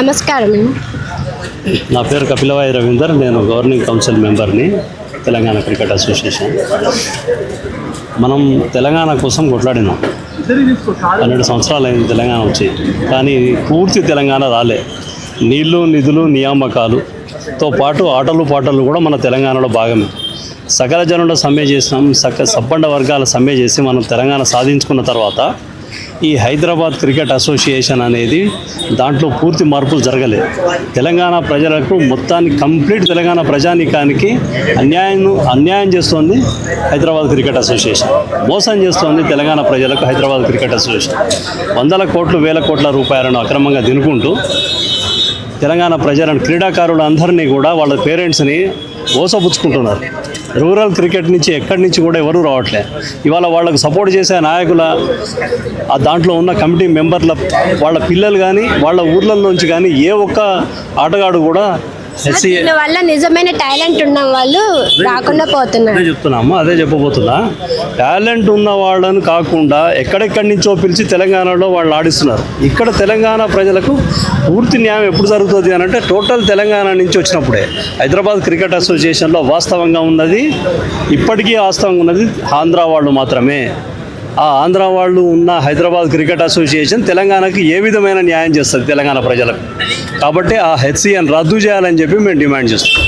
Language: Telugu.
నమస్కారం. నా పేరు కపిలవాయి రవీందర్. నేను గవర్నింగ్ కౌన్సిల్ మెంబర్ని తెలంగాణ క్రికెట్ అసోసియేషన్. మనం తెలంగాణ కోసం కొట్లాడినాం. 12 సంవత్సరాలు అయింది తెలంగాణ వచ్చి, కానీ పూర్తి తెలంగాణ రాలే. నీళ్లు, నిధులు, నియామకాలుతో పాటు ఆటలు పాటలు కూడా మన తెలంగాణలో భాగమే. సకల జనుల సమ్మె చేసినాం, సబ్బండ వర్గాల సమ్మె చేసి మనం తెలంగాణ సాధించుకున్న తర్వాత ఈ హైదరాబాద్ క్రికెట్ అసోసియేషన్ అనేది దాంట్లో పూర్తి మార్పులు జరగలేదు. తెలంగాణ ప్రజలకు మొత్తానికి కంప్లీట్ తెలంగాణ ప్రజానీకానికి అన్యాయం చేస్తోంది హైదరాబాద్ క్రికెట్ అసోసియేషన్. మోసం చేస్తోంది తెలంగాణ ప్రజలకు హైదరాబాద్ క్రికెట్ అసోసియేషన్. వందల కోట్లు, వేల కోట్ల రూపాయలను అక్రమంగా తినుకుంటూ తెలంగాణ ప్రజలను, క్రీడాకారులు అందరినీ కూడా వాళ్ళ పేరెంట్స్ని మోసపుచ్చుకుంటున్నారు. రూరల్ క్రికెట్ నుంచి ఎక్కడి నుంచి కూడా ఎవరూ రావట్లే. ఇవాళ వాళ్ళకు సపోర్ట్ చేసే నాయకుల దాంట్లో ఉన్న కమిటీ మెంబర్ల వాళ్ళ పిల్లలు కానీ వాళ్ళ ఊర్లలోంచి కానీ ఏ ఒక్క ఆటగాడు కూడా వల్ల నిజమైన టాలెంట్ ఉన్న వాళ్ళు రాకుండా పోతున్నారు. అదే చెప్పబోతున్నా. టాలెంట్ ఉన్న వాళ్ళని కాకుండా ఎక్కడెక్కడి నుంచో పిలిచి తెలంగాణలో వాళ్ళు ఆడిస్తున్నారు. ఇక్కడ తెలంగాణ ప్రజలకు పూర్తి న్యాయం ఎప్పుడు జరుగుతుంది అని అంటే టోటల్ తెలంగాణ నుంచి వచ్చినప్పుడే. హైదరాబాద్ క్రికెట్ అసోసియేషన్లో వాస్తవంగా ఉన్నది, ఇప్పటికీ వాస్తవంగా ఉన్నది ఆంధ్ర వాళ్ళు మాత్రమే. ఆ ఆంధ్ర వాళ్ళు ఉన్న హైదరాబాద్ క్రికెట్ అసోసియేషన్ తెలంగాణకి ఏ విధమైన న్యాయం చేస్తుంది తెలంగాణ ప్రజలకు. కాబట్టి ఆ హెచ్సిఎన్ రద్దు చేయాలని చెప్పి మేము డిమాండ్ చేస్తున్నాం.